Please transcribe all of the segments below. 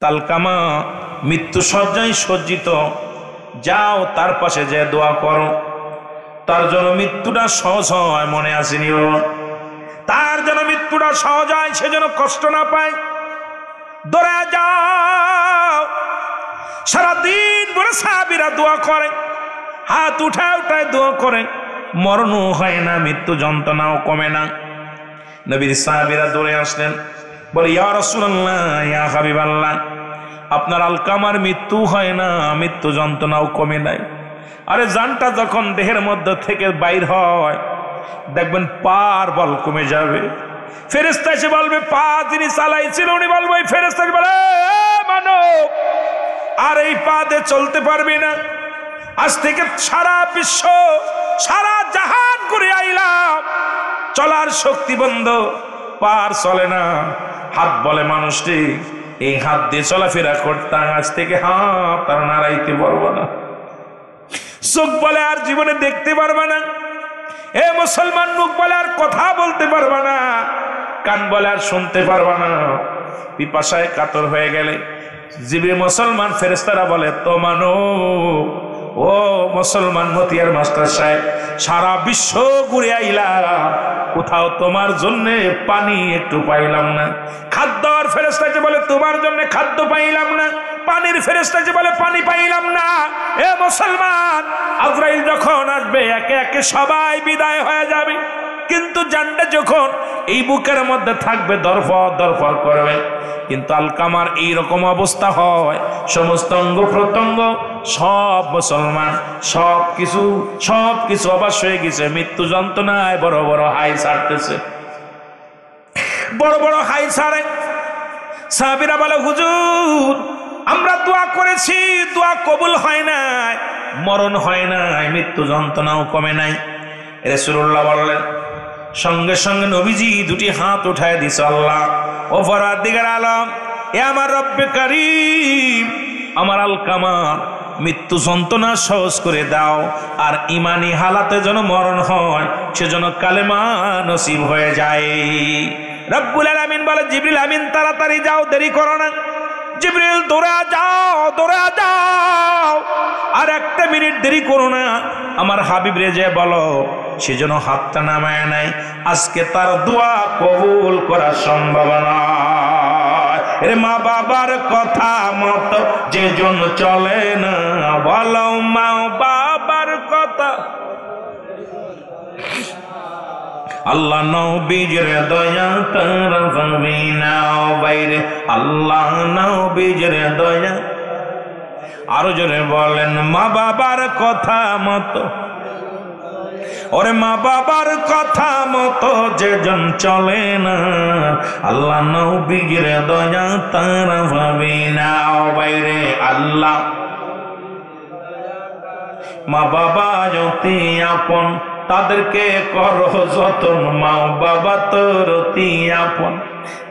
তালকামা মৃত্যু সজ্জায় সজ্জিত, যাও তার পাশে যে দোয়া করো, তার জন্য মৃত্যুটা সহজ হয়। মনে আসেনি বাবা? তার জন্য মৃত্যুটা সহজ হয়, সে যেন কষ্ট না পায়। দৌড়ে যাও। সারাদিন ভরে সাহাবীরা দোয়া করে, হাত উঠায় উঠায় দোয়া করে, মরণও হয় না, মৃত্যু যন্ত্রণাও কমে না। নবীর সাহাবীরা দৌড়ে আসলেন, বলে ইয়া রাসূলুল্লাহ, ইয়া হাবিবাল্লাহ, আপনার আলকামার মৃত্যু হয় না, মৃত্যু যন্ত্রণাও কমে নাই। আরে জানটা যখন দেহের মধ্যে থেকে বাইর হয়, দেখবেন পার বল কমে যাবে। ফেরেশতা এসে বলবে, পা যিনি চালাইছিল উনি বলবে, ফেরেশতা বলে, মানব আর এই পা দিয়ে চলতে পারবি না, আজ থেকে সারা বিশ্ব সারা জাহান ঘুরে আইলাম, চলার শক্তি বন্ধ, পার চলে না। হাত বলে মানুষটি, এই হাত দিয়ে চলাফেরা করতাম, আজ থেকে হাত আর নাড়াইতে পারবো না। চোখ বলে আর জীবনে দেখতে পারবা না। এ মুসলমান, মুখ বলে আর কথা বলতে পারবা না, কান বলে আর শুনতে পারবা না। পিপাসায় কাতর হয়ে গেলে জিবরিল মুসলমান ফেরেশতারা বলে, তো মানো ও মুসলমান মতিয়ার মাস্টার সাহেব, সারা বিশ্ব ঘুরে আইলাম, কোথাও তোমার জন্য পানি একটু পাইলাম না। খাদ্যর ফেরেশতা যে বলে, তোমার জন্য খাদ্য পাইলাম না। পানির ফেরেশতা যে বলে, পানি পাইলাম না। এ মুসলমান, আজরাইল যখন আসবে একে একে সবাই বিদায় হয়ে যাবে, কিন্তু জানটা যখন এই বুকের মধ্যে থাকবে দরফর দরফর করবে। কিন্তু আলকামার এইরকম অবস্থা হয়, সমস্ত অঙ্গ প্রত্যঙ্গ সব মুসলমান সব কিছু অবাস হয়ে গেছে। মৃত্যু যন্ত্রণায় বড় বড় হাই ছাড়তেছে, বড় বড় হাই ছাড়ে। সাহাবীরা বলে, হুজুর আমরা দোয়া করেছি, দোয়া কবুল হয় নাই, মরণ হয় নাই, মৃত্যু যন্ত্রণাও কমে নাই। রাসূলুল্লাহ বললেন, সঙ্গে সঙ্গে নবীজি দুটি হাত উঠায় দিছে, আল্লাহ ও পরওয়ারদিগার আলম, এ আমার রব্বে কারীম, আমার আলকামার মৃত্যু যন্ত্রণা সহজ করে দাও, আর ইমানি হালাতে যেন মরণ হয়, সেজন্য কালেমা নসিব হয়ে যায়। রব্বুল আলামিন বলে, জিবরিল আমিন তাড়াতাড়ি যাও, দেরি করো না। জিবরিল দৌড়া যাও, দৌড়া যাও, আর একটা মিনিট দেরি করো না। আমার হাবিব রে যে বলো, সেজন্য হাতটা নামায় নাই, আজকে তার দোয়া কবুল করা সম্ভব নয়। রে মা বাবার কথা মতো যে জন চলে না, বলো মা বাবার কথা। আল্লাহ নবীর দয়া তার ভাবি না বাইরে, আল্লাহ নবীর দয়া। আরো জোরে বলেন, মা বাবার কথা মতো, ওরে মা বাবার কথা মতো যে জন চলে না, আল্লাহ নবীর দয়া তার ভাবি না বাইরে। আল্লাহ মা বাবা যতি আপন, তাদেরকে করো যতন, মা বাবা তোর অতি আপন,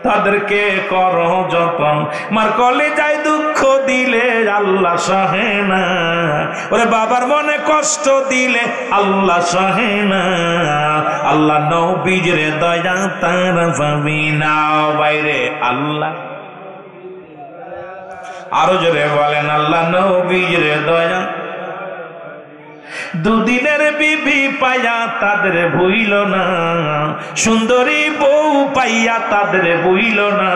তাদেরকে করো যতন। মার কলে যাই দুঃখ দিলে আল্লাহ সহে না, ওরে বাবার মনে কষ্ট দিলে আল্লাহ সহে না। আল্লাহ নবীর দয়া তার ভাবি না বাইরে। আল্লাহ আরো জোরে বলেন, আল্লাহ নবীর দয়া। দুদিনের বিবি পাইয়া তাদের ভুইল না, সুন্দরী বউ পাইয়া তাদের ভুইল না,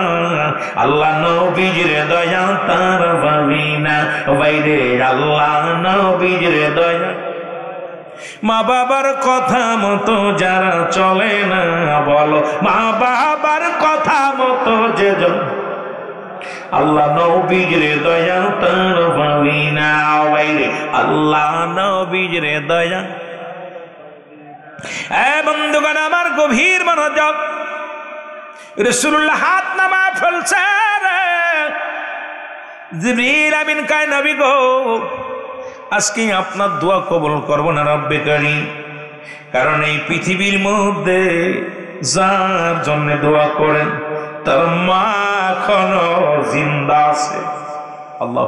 আল্লাহ নবীর দয়া তার ভাবি না বাইরে। আল্লাহ নবীর দয়া। মা বাবার কথা মতো যারা চলে না, বলো মা বাবার কথা মতো যে জন, আল্লাহ নবীর দয়া তার ভাবি না বাইরে। আল্লাহ নবীর দয়া। এ বন্ধুগণ আমার, গভীর মনোযোগ। রাসূলুল্লাহ হাত নামা ফেলছে, জিবরিল আমিন কয়, নবী গো, আজকে আপনার দোয়া কবুল করব না রব্বে কারীম, কারণ এই পৃথিবীর মধ্যে যার জন্য দোয়া করেন তার মা এখনো জিন্দা আছে। আল্লাহ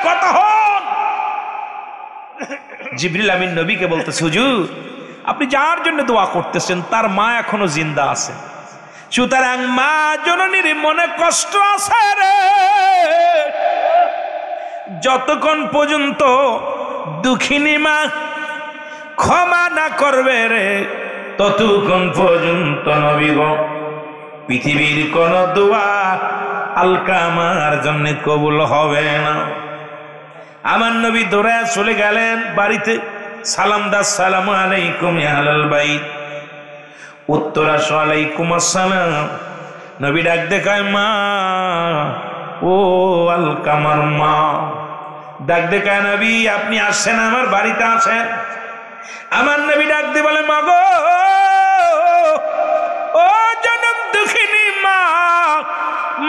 কথা হন। জিবরিল আমিন নবীকে বলতেছে, হুজুর আপনি যার জন্য দোয়া করতেছেন তার মা এখনো জিন্দা আছে। সুতরাং মা জননীর মনে কষ্ট আছে রে, যতক্ষণ পর্যন্ত দুঃখিনী মা ক্ষমা না করবে রে, ততক্ষণ পর্যন্ত নবী গো পৃথিবীর কোন দোয়া আলকামার জন্য কবুল হবে না। আমার নবী দৌড়ায় চলে গেলেন বাড়িতে, সালাম দাস সালাম আলাইকুম ইয়া আহলাল বাইত, উত্তর আসো আলাইকুম আসসালাম। নবী ডাক দেখায় মা, ও আলকামার মা। ডাক দেখায় নবী আপনি আসছেন, আমার বাড়িতে আসেন। আমার নবী ডাক দিয়ে বলে মা গো, ও জনম দুঃখিনী মা,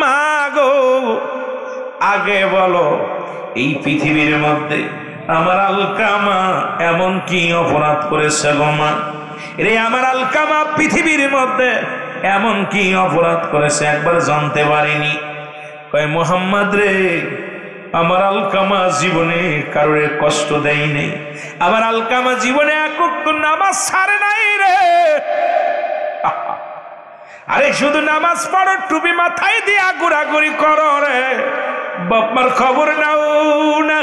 মা গো আগে বলো এই পৃথিবীর মধ্যে আমার আলকামা এমন কি অপরাধ করেছে গো মা? রে আমার আলকামা পৃথিবীর মধ্যে এমন কি অপরাধ করেছে একবার জানতে পারিনি। কয় মোহাম্মদ রে, আমার আলকামা জীবনে কারোর কষ্ট দেয় নেই, আমার আলকামা জীবনে এক ওয়াক্ত নামাজ ছাড়ে নাই রে। আরে শুধু নামাজ পড়ো, টুপি মাথায় দিয়া ঘোরাঘুরি করো রে, বাপমার খবর নাও না।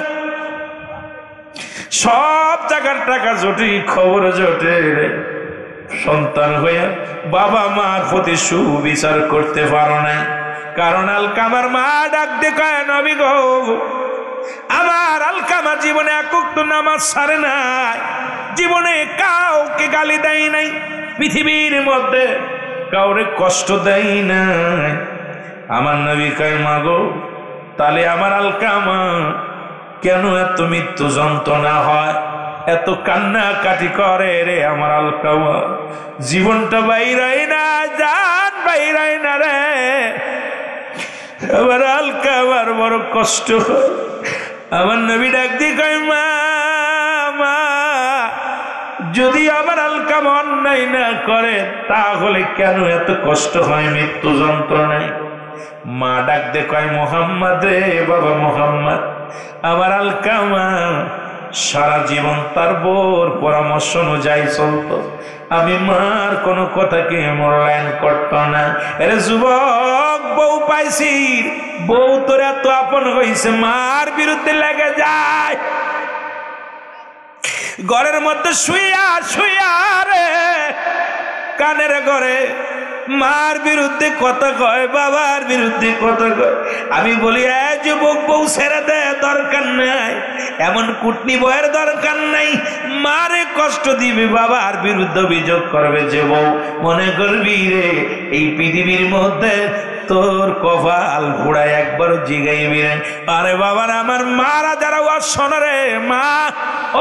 সব জায়গার টাকা জোটে, খবর জোটে রে, সন্তান হয়ে বাবা মার প্রতি সুবিচার করতে পারো না। কারণ আলকামার মা ডাক দেখায় নবী গো, আমার আলকামা জীবনে এক ওয়াক্ত নামাজ ছাড়ে নাই, জীবনে কাউকে গালি দেয় নাই, পৃথিবীর মধ্যে কাউরে কষ্ট দেয় নাই। আমার নবী কয় মা গো, তাহলে আমার আলকামা কেন এত মৃত্যু যন্ত্রণা হয়, এত কান্না কাটি করে রে আমার আলকামা? জীবনটা বাইরাই না, জান বাইরাই না রে, আমার আলকামার বড় কষ্ট হয়। আমার নবী ডাক দিয়ে কয় মা, মা যদি আমার আলকামা অন্যায় না করে তাহলে কেন এত কষ্ট হয় মৃত্যু যন্ত্রণায়? মা ডাক দিয়ে কয় মোহাম্মদ রে, বাবা মোহাম্মদ, আমার আলকামা সারা জীবন তার বোর পরামর্শ অনুযায়ী চলতো, আমি মার কোনো কথাকে মূল্যায়ন করত না। এর যুবক বউ পাইছি, বউ তোর এত আপন হয়েছে, মার বিরুদ্ধে লেগে যায়, ঘরের মধ্যে শুইয়া শুইয়া রে কানের ঘরে মার বিরুদ্ধে কথা কয়, বাবার বিরুদ্ধে কথা কয়। আমি বলি যুবক বউ ছেড়ে দে, দরকার নাই, এমন কুটনি বউয়ের দরকার নাই, মারে কষ্ট দিবে, বাবার বিরুদ্ধে অভিযোগ করবে যে বউ, মনে করবি রে এই পৃথিবীর মধ্যে তোর কপাল পোড়ায় একবার জিগাইবি রে। আরে বাবার আমার মারা যারা ওয়াজ শোনো রে, মা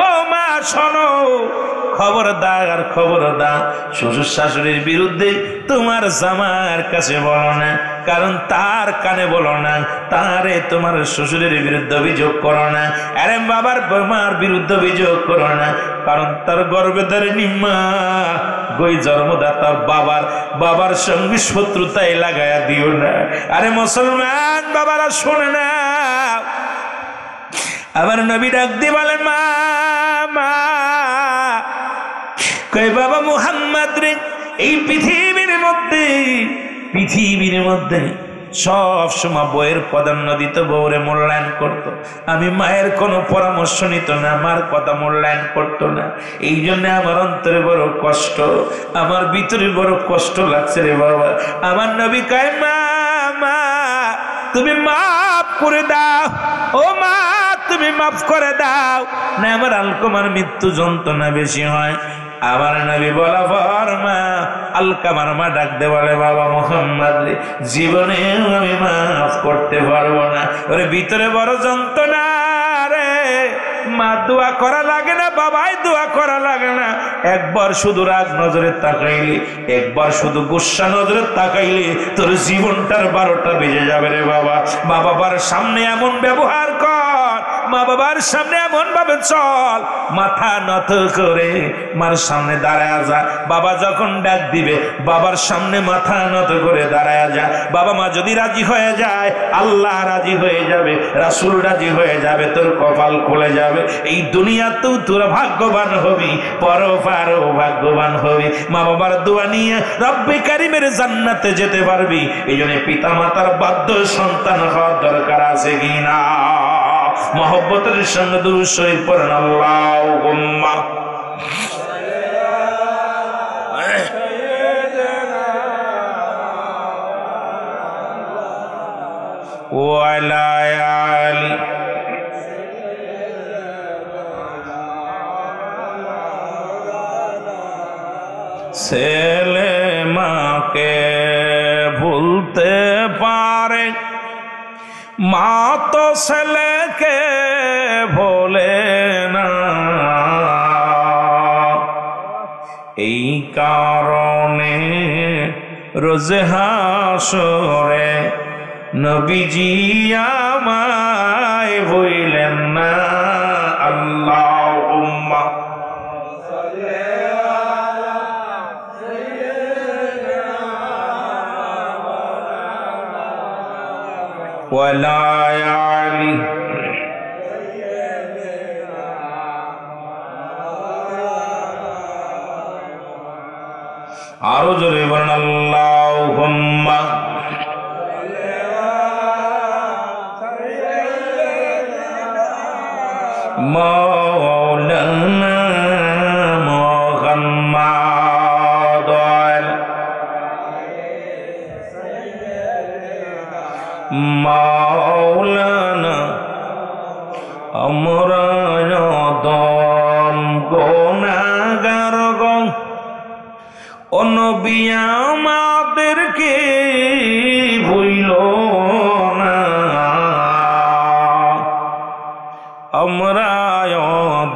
ও মা শোনো, খবরদার খবরদার, শ্বশুর শাশুড়ির বিরুদ্ধে তোমার জামার কাছে বলো না, কারণ তার কানে বলো না, তারে তোমার শ্বশুরের বিরুদ্ধে অভিযোগ করো না। আরে বাবার মার বিরুদ্ধে অভিযোগ করো না, কারণ তার গর্ভে ধারিণী মা গই জন্মদাতা বাবার, বাবার সঙ্গে শত্রুতায় লাগাইয়া দিও না। আরে মুসলমান বাবারা শোনে না, আমার নবী ডাক দিয়ে বলে মা, মা কই বাবা মুহাম্মদ রে, এই পৃথিবীর মধ্যে সব সময় বইয়ের প্রাধান্য দিত, বউরে মূল্যায়ন করত। আমি মায়ের কোনো পরামর্শ নিত না, মার কথা মূল্যায়ন করতো না। এই জন্য আমার অন্তরে বড় কষ্ট, আমার ভিতরে বড় কষ্ট লাগছে রে বাবা। আমার নবী কয় মা, মা তুমি মাফ করে দাও, ও মা তুমি মাফ করে দাও না, আমার আলকামার মৃত্যু যন্ত্রণা বেশি হয়। আমার নবী বলা ফরমা, আলকামার মা ডাক দে বলে বাবা মুহাম্মদ রে, জীবনে আমি মাফ করতে পারবো না। ওরে ভিতরে বড় যন্ত্রণা রে, মা দোয়া করা লাগে না, বাবাই দোয়া করা লাগে না, একবার শুধু রাগ নজরে তাকাইলে, একবার শুধু গুসা নজরে তাকাইলে তোর জীবনটার 12টা বেজে যাবে রে বাবা। মা বাবার সামনে এমন ব্যবহার কর মা বাবার সামনে এমন ভাবে চল, মাথা নত করে মার সামনে দাঁড়ায় যা। বাবা যখন ডাক দিবে বাবার সামনে মাথা নত করে দাঁড়ায় যা। বাবা মা যদি রাজি হয়ে যায়, আল্লাহ রাজি হয়ে যাবে, রাসূল রাজি হয়ে যাবে, তোর কপাল খুলে যাবে। এই দুনিয়াতেও তোর ভাগ্যবান হবি, পরপারও ভাগ্যবান হবি। মা বাবার দোয়া নিয়ে রব্বে কারিমের জান্নাতে যেতে পারবি। এই জন্য পিতা মাতার বাধ্য সন্তান হওয়ার দরকার আছে কিনা? মহব্বতের সঙ্গে দুরূদ শরীফ পড়েন আল্লাহুম্মা ওয়া আলা আলি ছেলে মাকে ভুলতে পারে, মা তো ছেলেকে ভোলে না। এই কারণে রোজে হাসরে নবীজি আমায় ভুলেন না। আল্লাহুম্মা ওয়ালা আলি আরো জোরে বলেন আল্লাহুম্মা মাওলানা মুহাম্মাদ মাওলানা আমরা দম গুনাহগার গো, ও নবী আমাদেরকে ভুইল না। আমরা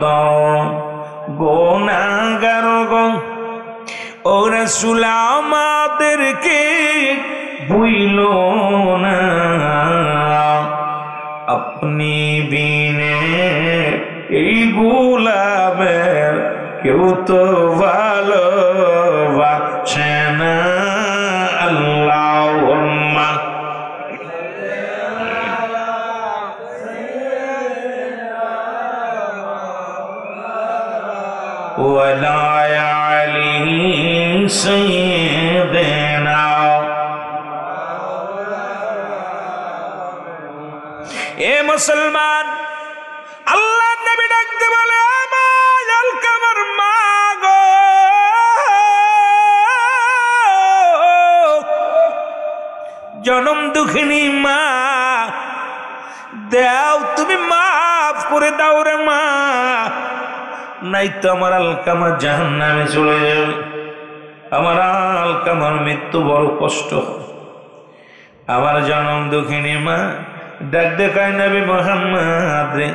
দম গুনাহগার গো, ও রাসূল আমাদেরকে ভুইল না। আপনি বিনে এই গোলামের কেউ তো ভালোবাসে না। আল্লাহুম্মা ওয়ালা আলি সাইয়্যিদিনা। এ মুসলমান, আল্লাহ নবী ডাকতে বলে আমার আলকামার মা গো, জনম দুঃখিনী মা, দাও তুমি মাফ করে দাও রে মা, নাই তো আমার আলকামা জাহান্নামে চলে যাবে। আমার আলকামার মৃত্যু বড় কষ্ট। আমার জনম দুঃখিনী মা ডাক দেখায় নবী মুহাম্মদ রে,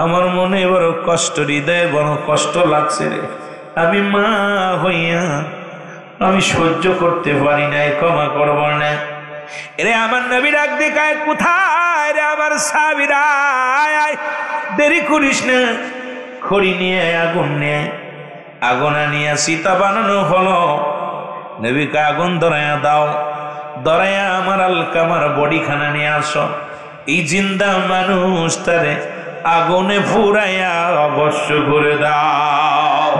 আমার মনে বড় কষ্ট, হৃদয়ে বড় কষ্ট লাগছে রে। আমি মা হইয়া আমি সহ্য করতে পারি না, ক্ষমা করব না। এরে আমার নবী ডাক দেখায়, কোথায় রে আমার সাহাবীরা, দেরি করিস না, খড়ি নিয়ে আগুন নিয়ে আগুন আনিয়া সীতা বানানো হলো। নবীকে আগুন ধরাইয়া দাও, ধরাইয়া আমার আলকামার বডিখানা নিয়ে আসো। এই জিন্দা মানুষ তারে আগুনে পুরাইয়া অবশ্য করে দাও,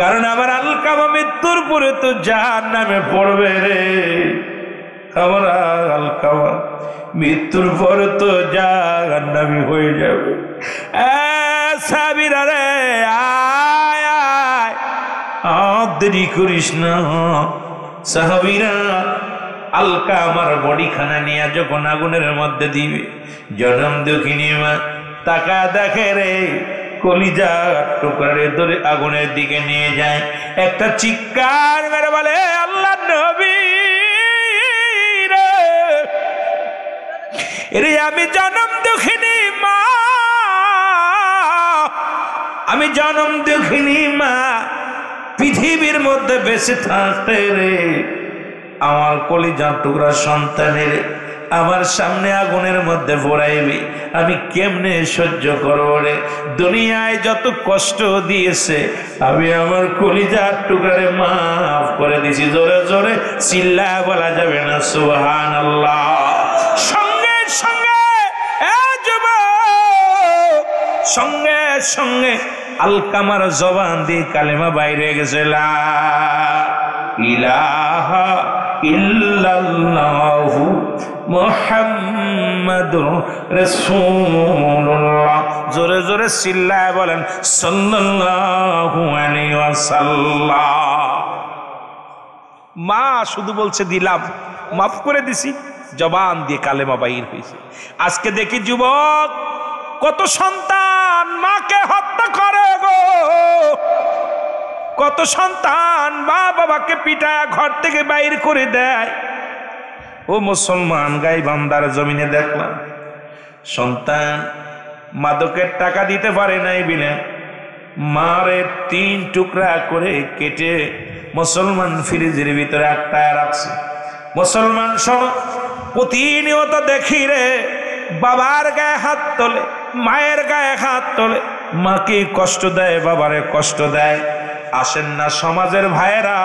কারণ আমার আলকামা মৃত্যুর পরে তো জাহান্নামে পড়বে রে। আমার আলকামা মৃত্যুর পরে তো জাহান্নামী হয়ে যাবে। সাহাবীরা রে আয় আয়, দেরি করিস না। সাহাবীরা আলকামার বডিখানা নিয়ে যখন আগুনের মধ্যে দিবে, জনম দুঃখিনী মা তাকা দেখে রে, কলিজা টুকরে ধরে আগুনের দিকে নিয়ে যায়। একটা চিৎকার মেরে বলে, আল্লাহ নবী রে, রে আমি জনম দুঃখিনী মা, আমি জনম দুঃখিনী মা, পৃথিবীর মধ্যে বেঁচে থাকতে রে আমার কলিজা টুকরা সন্তানের আমার সামনে আগুনের মধ্যে পোড়াইবি, আমি কেমনে সহ্য করব রে? দুনিয়ায় যত কষ্ট দিয়েছে আমি আমার কলিজার টুকরারে মাফ করে দিছি। জোরে জোরে চিল্লায় বলা যাবে না সুবহানাল্লাহ? সঙ্গে সঙ্গে সঙ্গে সঙ্গে আলকামার জবান দিয়ে কালেমা বাইরে গেছে, লা ইলাহা ইল্লাল্লাহু মুহাম্মাদুর রাসূলুল্লাহ। জোরে জোরে চিল্লায় বলেন সাল্লাল্লাহু আলাইহি ওয়াসাল্লাম। মা শুধু বলছে দিলাম, মাফ করে দিছি, জবান দিয়ে কালেমা বাইর হয়েছে। আজকে দেখি যুবক কত সন্তান মাকে হত্যা করে গো, কত সন্তান মা বাবাকে পিটায় ঘর থেকে বাইর করে দেয়। ও মুসলমান, গাইবান্ধার জমিনে দেখলাম সন্তান মাদকের টাকা দিতে পারে নাই বিলে মারে 3 টুকরা করে কেটে মুসলমান ফ্রিজের ভিতরে আটকায় রাখছে। মুসলমান শোনো, প্রতিনিয়ত দেখি রে বাবার গায়ে হাত তোলে, মায়ের গায়ে হাত তোলে, মাকে কষ্ট দেয়, বাবারে কষ্ট দেয়। আসেন না সমাজের ভাইয়েরা,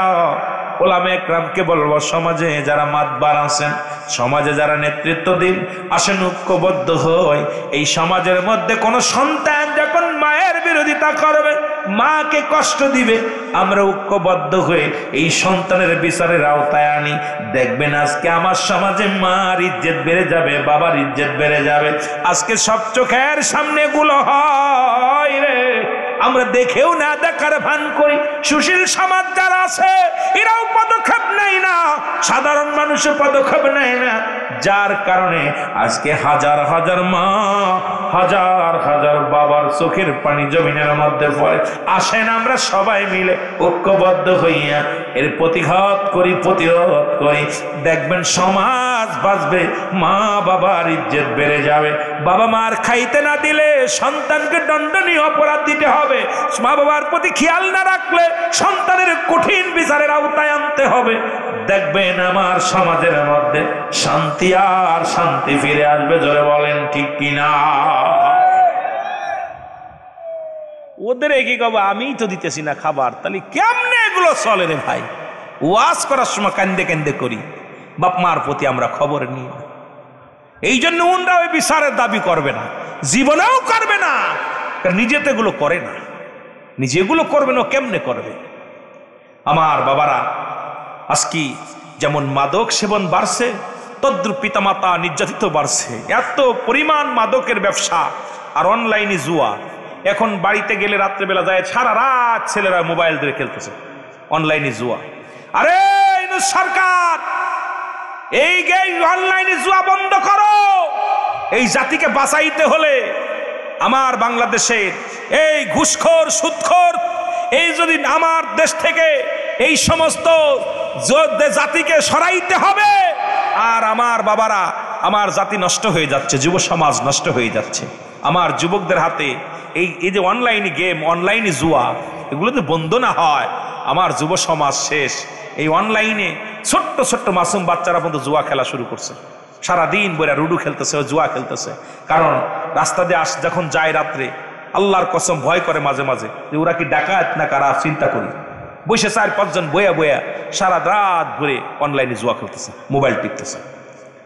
ওলামা একরামকে বলবো, সমাজে যারা মাতবার আছেন, সমাজে যারা নেতৃত্ব দিন, আসেন ঐক্যবদ্ধ হই। এই সমাজের মধ্যে কোন সন্তান যখন মায়ের বিরোধিতা করবে, মাকে কষ্ট দিবে, আমরা ঐক্যবদ্ধ হয়ে এই সন্তানের বিচারের আওতায় আনি। দেখবেন আজকে আমার সমাজে মার ইজ্জত বেড়ে যাবে, বাবার ইজ্জত বেড়ে যাবে। আজকে সব চোখের সামনে গুলো হয় রে, আমরা দেখেও না দেখার ভান করি। সুশীল সমাজ যারা আছে এরাও পদক্ষেপ নেয় না, সাধারণ মানুষের পদক্ষেপ নেয় না, যার কারণে আজকে হাজার হাজার মা, হাজার হাজার বাবার চোখের পানি জমিনের মধ্যে পড়ে। আসেন আমরা সবাই মিলে ঐক্যবদ্ধ হইয়া এর প্রতিঘাত করি, প্রতিরোধ করি। দেখবেন সমাজ বাঁচবে, মা বাবার ইজ্জত বেড়ে যাবে। বাবা মার খাইতে না দিলে সন্তানকে দণ্ডনীয় অপরাধ দিতে হবে। মা বাবার প্রতি খেয়াল না রাখলে সন্তানের কঠিন বিচারের আওতায় আনতে হবে। দেখবেন আমার সমাজের মধ্যে শান্তি আর শান্তি ফিরে আসবে। জোরে বলেন ঠিক কিনা? ওদের কি কব, আমি তো দিতেছি না খাবার, তাহলে কেমনে এগুলো চলে রে ভাই? ওয়াজ করার সময় কান্দে কান্দে করি, বাপ মার প্রতি আমরা খবর নিই না। এই জন্য ওনরা ওই বিচারের দাবি করবে না, জীবনেও করবে না, কারণ নিজে তো এগুলো করে না। নিজে এগুলো করবে না, কেমনে করবে? আমার বাবারা, আজকে যেমন মাদক সেবন বাড়ছে, তদ্রুপ পিতামাতা নির্যাতিত বাড়ছে। এত পরিমাণ মাদকের ব্যবসা আর অনলাইনে জুয়া। এখন বাড়িতে গেলে রাত্রেবেলা যায়, সারা রাত ছেলেরা মোবাইল ধরে খেলতেছে, অনলাইনে জুয়া। আরে সরকার, এই অনলাইনে জুয়া বন্ধ করো। এই জাতিকে বাঁচাইতে হলে আমার বাংলাদেশের এই ঘুষখোর, সুদখোর, এই যদি আমার দেশ থেকে এই সমস্ত জাতিকে সরাইতে হবে। আর আমার বাবারা, আমার জাতি নষ্ট হয়ে যাচ্ছে, যুব সমাজ নষ্ট হয়ে যাচ্ছে। আমার যুবকদের হাতে এই যে অনলাইনে গেম, অনলাইনে জুয়া, এগুলো যদি বন্ধ না হয় আমার যুব সমাজ শেষ। এই অনলাইনে ছোট্ট ছোট্ট মাসুম বাচ্চারা পর্যন্ত জুয়া খেলা শুরু করছে, সারাদিন বইরা লুডু খেলতেছে, জুয়া খেলতেছে। কারণ রাস্তা দিয়ে যখন যায় রাত্রে, আল্লাহর কসম ভয় করে মাঝে মাঝে যে ওরা কি ডাকাত না কারা, চিন্তা করি। বসে 4-5 জন বয়া বয়া সারা রাত ধরে অনলাইনে জুয়া খেলতেছে, মোবাইল টিপতেছে,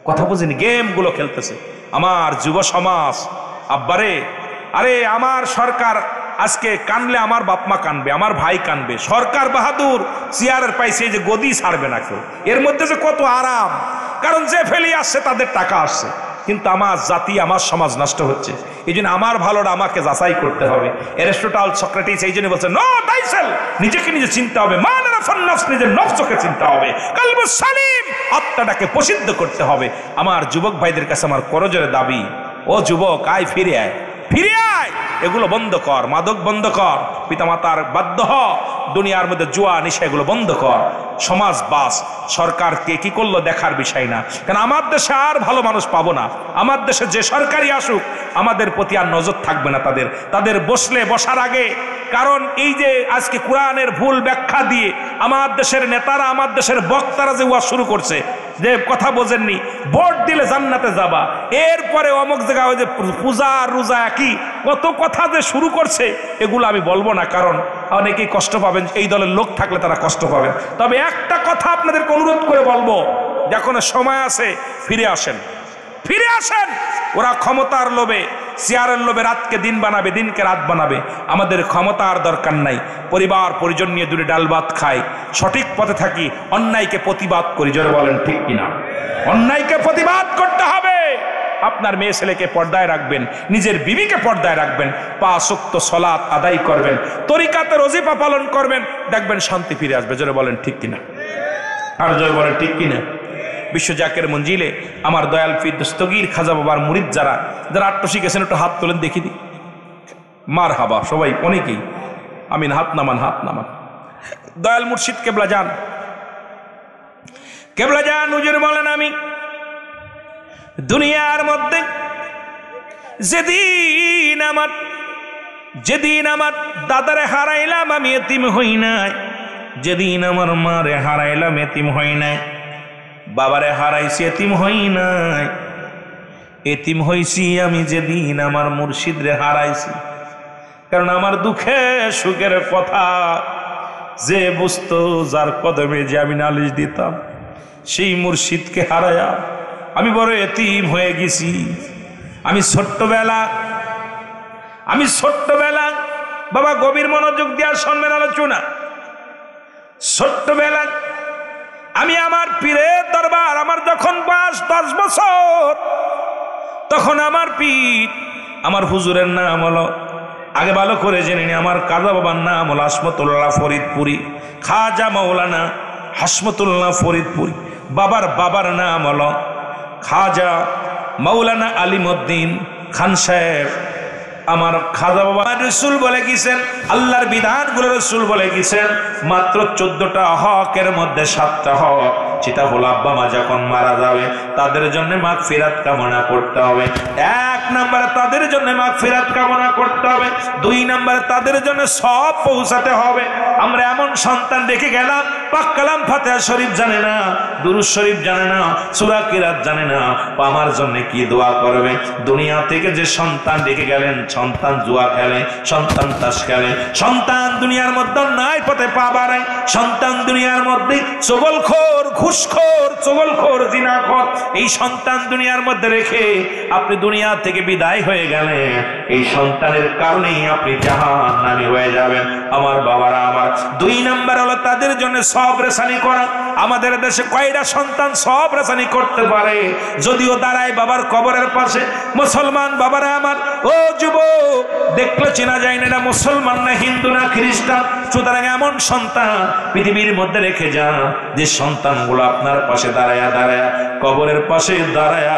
কথা বুঝিনি, গেমগুলো খেলতেছে। আমার যুব সমাজ, আব্বারে, আরে আমার সরকার আজকে কানলে আমার বাপমা কানবে, আমার ভাই কানবে। সরকার বাহাদুর চেয়ারের পাইছে, যে গদি ছাড়বে না কেউ। এর মধ্যে যে কত আরাম, কারণ যে ফেলি আসছে তাদের টাকা আসছে। কিন্তু আমার জাতি, আমার সমাজ নষ্ট হচ্ছে। এই জন্য আমার ভালোটা আমাকে যাচাই করতে হবে। এরিস্টটল, সক্রেটিস এই জন্য বলছে, নো দাইসেলফ, নিজেকে নিজে চিনতে হবে। নিজের নফসকে চিনতে হবে। কলবু সালিম, আত্মাটাকে প্রসিদ্ধ করতে হবে। আমার যুবক ভাইদের কাছে আমার করজোরে দাবি, ও যুবক, আয় ফিরে আয়, ফিরে আয়, এগুলো বন্ধ কর, মাদক বন্ধ কর, পিতামাতার বাধ্য হ, দুনিয়ার মধ্যে জুয়া নেশা এগুলো বন্ধ কর, সমাজ বাস। সরকারকে কি করলো দেখার বিষয় না, কারণ আমার দেশে আর ভালো মানুষ পাবো না। আমার দেশে যে সরকারই আসুক আমাদের প্রতি আর নজর থাকবে না তাদের বসলে বসার আগে। কারণ এই যে আজকে কোরআনের ভুল ব্যাখ্যা দিয়ে আমার দেশের নেতারা, আমার দেশের বক্তারা যে ওয়াজ শুরু করছে, যে কথা বোঝেননি ভোট দিলে জান্নাতে যাবা, এরপরে অমুক জায়গায় ওই যে পূজা রোজা একই কত কথা যে শুরু করছে, এগুলো আমি বলবো না, কারণ অনেকেই কষ্ট পাবেন, এই দলের লোক থাকলে তারা কষ্ট পাবেন। তবে একটা কথা আপনাদেরকে অনুরোধ করে বলবো, যখন সময় আছে ফিরে আসেন, ফিরে আসেন। ওরা ক্ষমতার লোভে, চেয়ারের লোভে রাতকে দিন বানাবে, দিনকে রাত বানাবে। আমাদের ক্ষমতার দরকার নাই, পরিবার পরিজন নিয়ে দূরে ডাল ভাত খাই, সঠিক পথে থাকি, অন্যায়কে প্রতিবাদ করি। জোরে বলেন ঠিক কিনা? অন্যায়কে প্রতিবাদ করতে হবে। আপনার মেয়ে ছেলেকে পর্দায় রাখবেন, নিজের বিবিকে পর্দায় রাখবেন, 5 ওয়াক্ত সালাত আদায় করবেন, তরিকাতে ওজিফা পালন করবেন, দেখবেন শান্তি ফিরে আসবে। জোরে বলেন ঠিক কিনা? আর জোরে বলেন ঠিক কিনা? বিশ্ব জাকের মঞ্জিলে আমার দয়াল পীর দস্তগীর খাজা বাবার মুরিদ যারা আট্টসি গেছেন একটু হাত তোলেন দেখি দি। মার হাবা সবাই, অনেকেই আমিন, হাত নামান, হাত নামান। দয়াল মুর্শিদ কেবলা যান, কেবলা যান হুজুর বলেন, আমি দুনিয়ার মধ্যে যেদিন আমার দাদারে হারাইলাম আমি এতিম হই নাই, যেদিন আমার মারে হারাইলাম এতিম হই নাই, বাবারে হারাইছি এতিম হই নাই, এতিম হইছি আমি যেদিন আমার মুর্শিদ রে হারাইছি। কারণ আমার দুঃখে সুখের কথা যে বুঝতো, যার কদমে যে আমি নালিশ দিতাম, সেই মুর্শিদকে হারায়া আমি বড় এতিম হয়ে গেছি। আমি ছোট্টবেলা বাবা গভীর মনোযোগ দিয়া শুনবেন আলোচনা। ছোট্টবেলা আমি আমার পীরের দরবার, আমার যখন বয়স 10 বছর, তখন আমার পীর, আমার হুজুরের নাম হলো, আগে ভালো করে জেনে নি, আমার কাজা বাবার নাম হলো হাসমতুল্লাহ ফরিদপুরি, খাজা মৌলানা হাসমতুল্লাহ ফরিদপুরি। বাবার নাম হলো খাজা মৌলানা আলিমউদ্দিন খান সাহেব। আমার খাজা বাবা রসুল বলে গেছেন, আল্লাহর বিধানগুলো রসুল বলে গেছেন, মাত্র 14টা হকের মধ্যে 7টা হক, সেটা হলো আব্বা মা যখন মারা যাবে তাদের জন্য মাগফিরাত কামনা করতে হবে। 1 নম্বরে তাদের জন্য মাগফিরাত কামনা করতে হবে, 2 নম্বরে তাদের জন্য সওয়াব পৌঁছাতে হবে। আমরা এমন সন্তান রেখে গেলাম, পাক কালাম ফাতিহা শরীফ জানে না, দুরূদ শরীফ জানে না, সূরা কিরাত জানে না, আমার জন্য কি দোয়া করবে? দুনিয়া থেকে যে সন্তান রেখে গেলেন, সন্তান জুয়া খেলে, সন্তান তাস খেলে, সন্তান দুনিয়ার মধ্যে অন্যায় পথে পা বাড়ায়, সন্তান দুনিয়ার মধ্যে চগলখোর, ঘুষখোর, চগলখোর, জিনাখোর, এই সন্তান দুনিয়ার মধ্যে রেখে আপনি দুনিয়া থেকে বিদায় হয়ে গেলেন। এই সন্তানের কারণেই আপনি জাহান্নামী হয়ে যাবেন। আমার বাবারা আমার, 2 নম্বর হলো তাদের জন্য সওয়াব রেসানি করা। আমাদের দেশে কয়টা সন্তান সওয়াব রেসানি করতে পারে? যদিও দাঁড়ায় বাবার কবরের পাশে, মুসলমান বাবারা আমার, ও যুবক, দেখলে চেনা যায় না এটা মুসলমান না হিন্দু না খ্রিস্টান। সুতরাং এমন সন্তান পৃথিবীর মধ্যে রেখে যান, যে সন্তানগুলো আপনার পাশে দাঁড়ায়া কবরের পাশে দাঁড়ায়া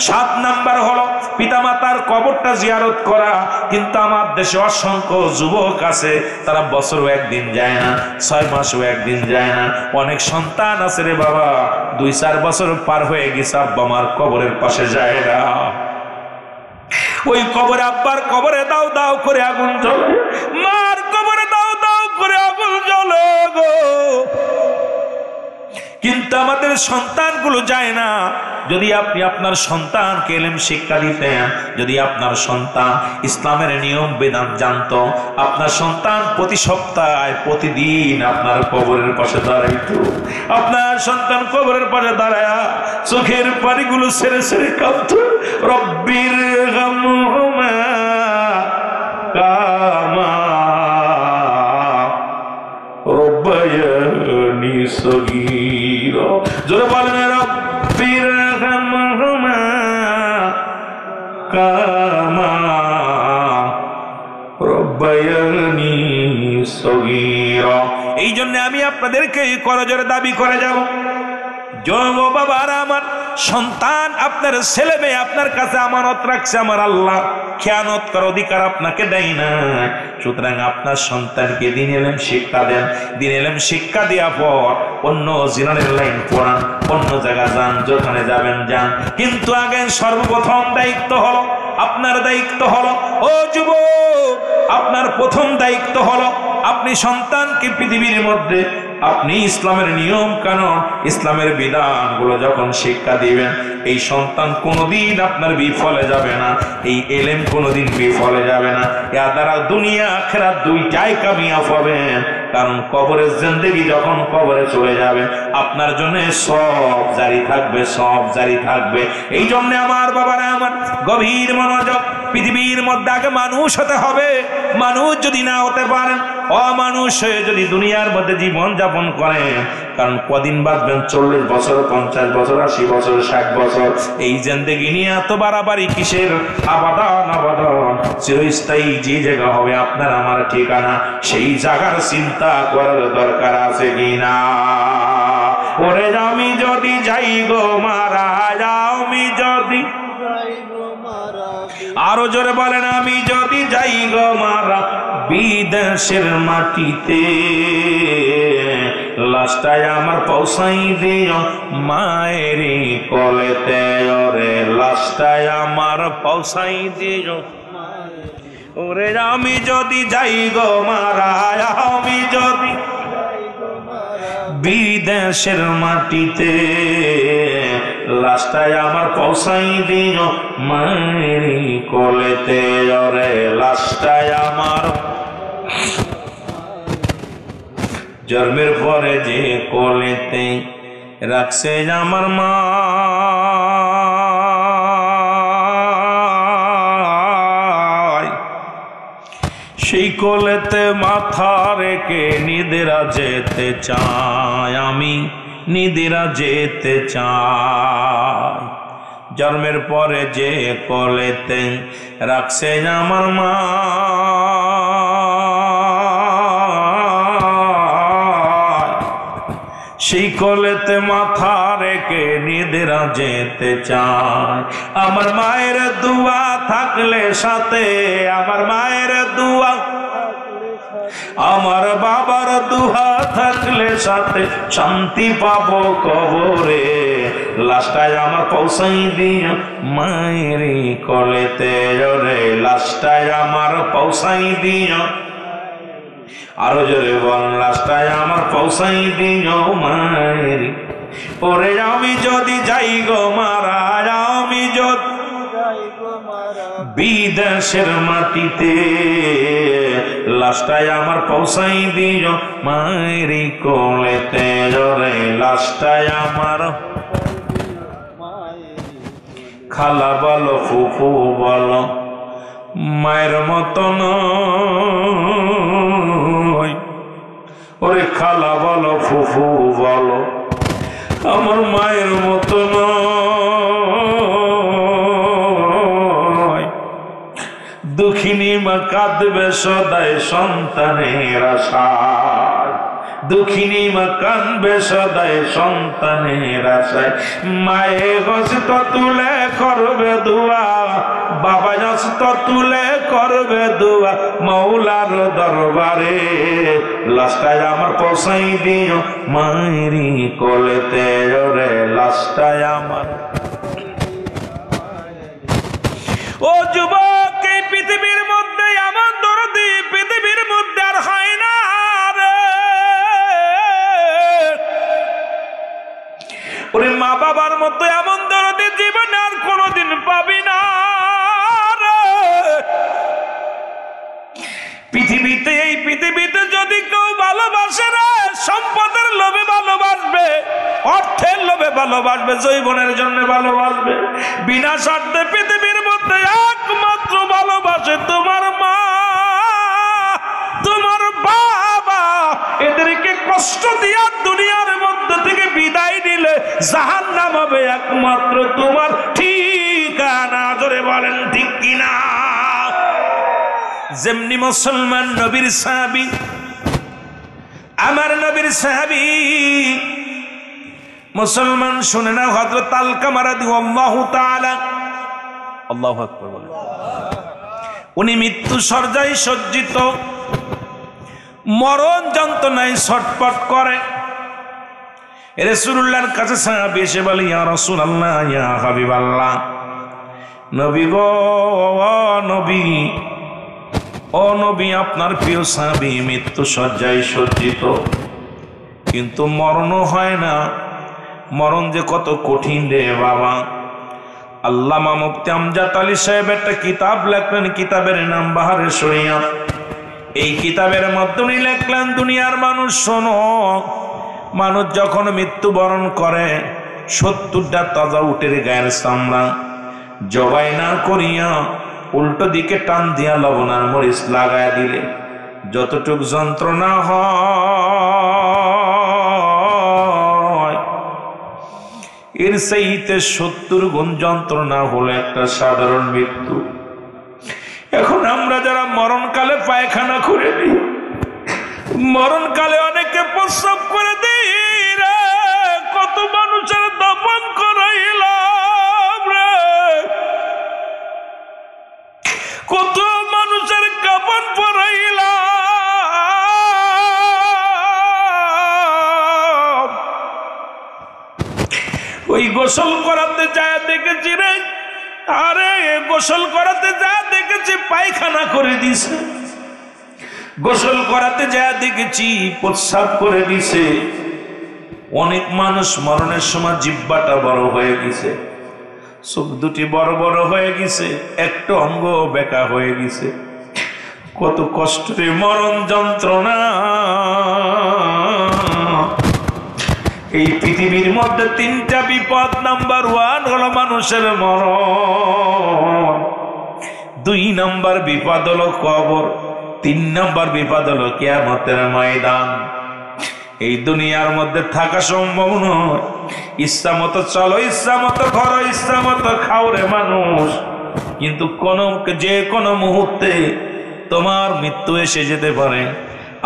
7 নাম্বার হলো পিতামাতার কবরটা জিয়ারত করা। কিন্তু আমার দেশে অসংখ্য যুবক আছে, তারা বছরও একদিন যায় না, 6 মাসও একদিন যায় না। অনেক সন্তান আছে রে বাবা, 2-4 বছর পার হয়ে গেছে, আব্বা মার কবরের পাশে যায় না। ওই কবরে, আব্বার কবরে দাও দাও করে আগুন জ্বলে, মার কবরে দাও দাও করে আগুন জ্বলে গো। কিন্তু আমাদের সন্তানগুলো যায় না। যদি আপনি আপনার সন্তানকে ইলম শিক্ষা দিতেন, যদি আপনার সন্তান ইসলামের নিয়ম বিধান জানতো, আপনার সন্তান প্রতি সপ্তাহে প্রতিদিন আপনার কবরের পাশে দাঁড়াইতো। আপনার সন্তান কবরের পাশে দাঁড়ায়া চোখের পানিগুলো ছেড়ে ছেড়ে কাঁদতো, রব্বির গামহুমা কামা রব্বায়ানি সগীরা। জোরে বলেন, রব্বির গামহুমা কামা রব্বায়ানি সগীরা। এই জন্য আমি আপনাদেরকে করজোরে দাবি করে যাব, বাবারা আমার, সন্তান আপনার ছেলে মেয়ে আপনার কাছে আমানত রাখছে আমার আল্লাহ, খেয়ানত করার অধিকার আপনাকে দেয় না। সুতরাং আপনার সন্তানকে দিন এলেম শিক্ষা দেন, দিন এলেম শিক্ষা দেওয়া পর অন্য জিনারের লাইন পড়ান, অন্য জায়গা যান, যেখানে যাবেন যান, কিন্তু আগে সর্বপ্রথম দায়িত্ব হলো আপনার, দায়িত্ব হলো ও যুবক, আপনার প্রথম দায়িত্ব হলো আপনি সন্তানকে পৃথিবীর মধ্যে আপনি ইসলামের নিয়ম কানুন, ইসলামের বিধানগুলো যখন শিক্ষা দিবেন, এই সন্তান কোনোদিন আপনার বিফলে যাবে না, এই এলেম কোনোদিন বিফলে যাবে না। এর দ্বারা দুনিয়া আখিরাত দুইটাই কামিয়াব হবেন। কারণ কবরের জিন্দেগি যখন কবরে চলে যাবে, আপনার জন্য সব জারি থাকবে, সব জারি থাকবে। এই জন্য আমার বাবারা আমার, গভীর মনোযোগ। পৃথিবীর মধ্যে আগে মানুষ হতে হবে। মানুষ যদি না হতে পারেন, অমানুষ হয়ে যদি দুনিয়ার মধ্যে জীবন যাপন করেন, কারণ কদিন বাঁচবেন? 40 বছর, 50 বছর, 80 বছর, 60 বছর। এই জিন্দেগি নিয়ে এত বাড়াবাড়ি কিসের? আবাদান আবাদান, চিরস্থায়ী যে জায়গা হবে আপনার আমার ঠিকানা, সেই জায়গার চিন্তা করার দরকার আছে কিনা? ওরে আমি যদি যাই গো মারা, আমি যদি, আরো জোরে বলেন, আমি যদি যাই গো মারা বিদেশের মাটিতে, লাশটায় আমার পৌঁছাই দিও মায়েরই কোলেতে। ওরে লাশটায় আমার পৌঁছাই দিও, ওরে আমি যদি যাই গো মারা, আমি যদি বিদেশের মাটিতে, লাশটায় আমার পৌঁছাই দিও মায়েরই কোলেতে। ওরে লাশটায় আমার, জন্মের পরে যে কোলেতে রাখছে আমার মা, সেই কোলেতে মাথা রেখে নিদেরা যেতে চাই, আমি নিদেরা যেতে চাই। জন্মের পরে যে কোলেতে রাখছে আমার মা, সেই কোলেতে মাথা রেখে নিদেরা যেতে চায়। আমার মায়ের দুয়া থাকলে সাথে, আমার মায়ের দুয়া, আমার বাবার দুয়া থাকলে সাথে, শান্তি পাবো কবরে। লাশটায় আমার পৌঁছাই দিও মায়েরই কোলেতে। ওরে লাশটায় আমার পৌঁছাই দিও, আরো জোরে বল, লাশটায় আমার পৌঁছাই দিও মায়েরই। ওরে আমি যদি যাই গো মারা, আমি যদি বিদেশের মাটিতে, লাশটায় আমার পৌঁছাই দিও মায়েরই কোলেতে। ওরে লাশটায় আমার, খালা বলো ফুফু বলো, মায়ের মতন, ওরে খালা বলো ফুফু বলো, আমার মায়ের মতন। দুঃখিনী মা কাঁদবে সদায় সন্তানের আশায়, দুঃখিনী মা কাঁদবে সদায় সন্তানের আশায়। মায়ে হস্ত তুলে করবে দোয়া, বাবা হস্ত তুলে করবে দোয়া মৌলার দরবারে। লাশটায় আমার পৌঁছাই দিও মায়েরই কোলেতে। ওরে লাশটায় আমার, ও যুবক, এই পৃথিবীর মধ্যে আমার দরদি পৃথিবীর মধ্যে আর হয় না রে। ওরে মা বাবার মতো এমন দরদি জীবনে আর কোনোদিন পাবি না রে। পৃথিবীতে, এই পৃথিবীতে যদি কেউ ভালোবাসে রে, সম্পদের লোভে ভালোবাসবে, অর্থের লোভে ভালোবাসবে, যৌবনের জন্য ভালোবাসবে, বিনা স্বার্থে পৃথিবীর মধ্যে একমাত্র ভালোবাসে তোমার মা, তোমার বাবা। এদেরকে কষ্ট দিয়া দুনিয়ার মধ্যে থেকে বিদায় দিলে জাহান্নাম হবে একমাত্র তোমার ঠিকানা। জোরে বলেন ঠিক কিনা? যেমনি মুসলমান নবীর সাহাবী, আমার নবীর সাহাবী মুসলমান শুনে না, হযরত আলকামা রাদিয়াল্লাহু তাআলা, আল্লাহু আকবার বলেন, উনি মৃত্যু শয্যায় সজ্জিত, মরণ যন্ত্রণায় ছটফট করে। রাসূলুল্লাহর কাছে সাহাবী এসে বলে, ইয়া রাসূলুল্লাহ, ইয়া হাবিবাল্লাহ, নবী গো, নবী, ও নবী, আপনার প্রিয় সাহাবী মৃত্যু শয্যায় সজ্জিত, কিন্তু মরণ হয় না। মরণ যে কত কঠিন রে বাবা। আল্লামা মুফতি আমজাদ আলী সাহেব একটা কিতাব লেখলেন, কিতাবের নাম বাহারে শরিয়াত। এই কিতাবের মধ্যে উনি লেখলেন, দুনিয়ার মানুষ শোনো, মানুষ যখন মৃত্যুবরণ করে 70টা তাজা উটের গায়ের চামড়া জবাই না করিয়া উল্টো দিকে টান দিয়া লবণ আর মরিচ লাগায় দিলে যতটুক যন্ত্রণা হয়, এর চাইতে 70 গুণ যন্ত্রণা হলো একটা সাধারণ মৃত্যু। এখন আমরা যারা মরণকালে পায়খানা করে দিই, মরণকালে অনেকে প্রস্রাব করে দিই রে, কত মানুষের দাফন করাইলাম রে, কত মানুষের কাফন পরাইলাম। ওই গোসল করাতে যায় দেখেছি রে, আরে গোসল করাতে যা দেখেছি পায়খানা করে দিছে, গোসল করাতে যা দেখেছি প্রস্রাব করে দিছে। অনেক মানুষ মরণের সময় জিহ্বাটা বড় হয়ে গেছে, চোখ দুটি বড় বড় হয়ে গেছে, একটা অঙ্গ বেঁকা হয়ে গেছে। কত কষ্টের মরণ যন্ত্রণা। এই পৃথিবীর মধ্যে 3টা বিপদ। নাম্বার 1 হলো মানুষের মরণ, 2 নাম্বার বিপদ হলো কবর, 3 নাম্বার বিপদ হলো কিয়ামতের ময়দান। এই দুনিয়ার মধ্যে থাকা সম্ভব নয়। ইচ্ছা মতো চলো, ইচ্ছা মতো ঘরো, ইচ্ছা মতো খাও রে মানুষ, কিন্তু যে কোনো মুহূর্তে তোমার মৃত্যু এসে যেতে পারে।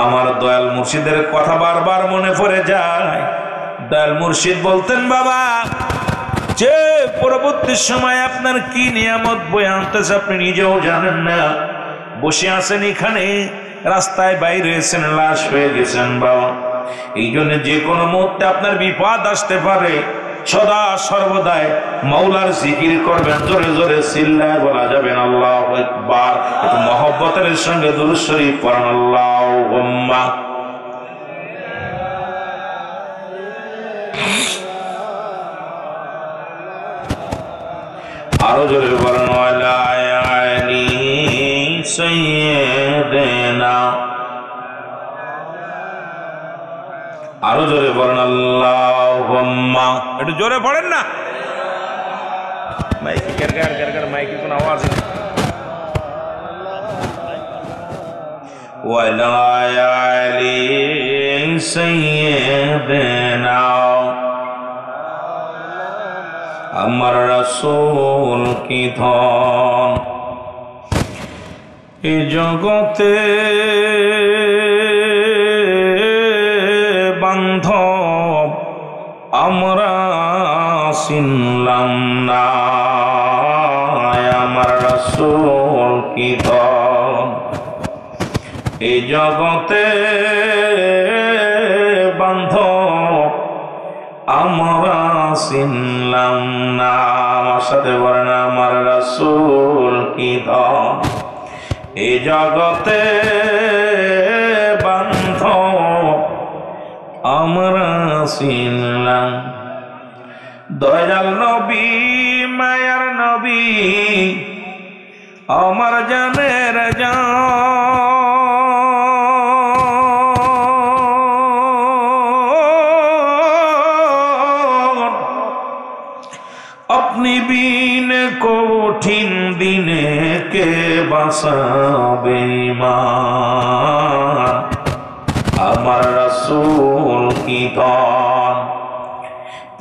আমার দয়াল মুর্শিদের কথা বারবার মনে পড়ে যায়। দয়াল মুর্শিদ বলতেন, বাবা, যে পরবর্তী সময় আপনার কি নিয়ামত বয়ে আনতেছে আপনি নিজেও জানেন না। বসে আছেন এখানে, রাস্তায় বাইরে এসেছেন, লাশ হয়ে গেছেন বাবা। এই জন্য যে কোনো মুহূর্তে আপনার বিপদ আসতে পারে। সদা সর্বদাই মাওলার জিকির করবেন, জোরে জোরে চিল্লায় বলা যাবেন আল্লাহু আকবার। একটু মহব্বতের সঙ্গে দুরূদ শরীফ পড়েন, আল্লাহুম্মা। আরো জোরে বলেন, ওয়ালা আলি সাইয়্যিদিনা। আরো জোরে বলেন, আল্লাহুম্মা। একটু জোরে পড়েন না, মাইকে গেরগার মাইকের কোনো আওয়াজ নেই। ওয়ালা আলি সাইয়্যিদিনা, আমার রাসূল কি ধন এ জগতে বান্ধব আমরা চিনলাম না। আমার রাসূল কি ধন এ জগতে বান্ধব আমরা চিনলাম না। আমার সাথে বলেন, আমার রাসূল কি ধন এ জগতে বান্ধব আমরা চিনলাম। দয়াল নবী, মায়ার নবী, আমার জানের জান, আপনি বিন কঠিন দিনে কে বাঁচাবে ঈমান। আমার রাসূল কি ধন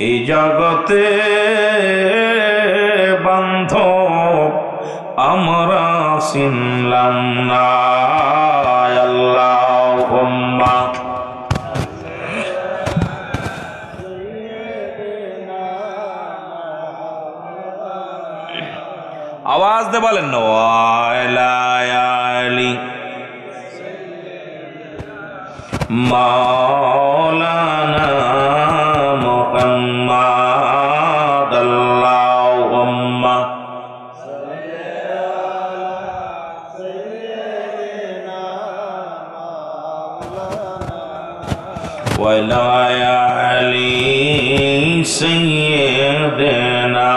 এই জগতে বান্ধব আমরা চিনলাম না। আল্লাহুম্মা আওয়াজ দিয়ে বলেন না, ওয়ালা আলি মাওলানা মুহাম্মাদ আল্লাহুম্মা ওয়ালা আলি সাইয়্যিদিনা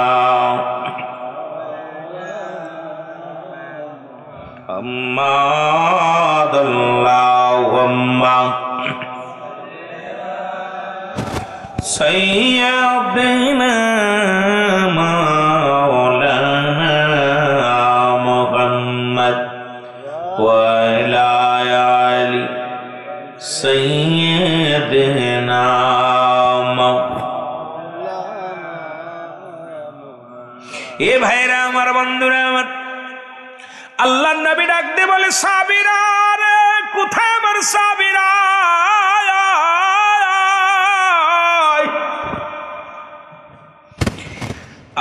মুহাম্মাদ আল্লাহুম্মা সাইয়্যিদিনা মাওলানা মুহাম্মদ ওয়ালা আলি সাইয়্যিদিনা। এ ভাইরা আমার, বন্ধুরা আমার, আল্লাহ নবী ডাক দিয়ে বলে, সাবিরা রে, কোথায় আমার সাবিরা?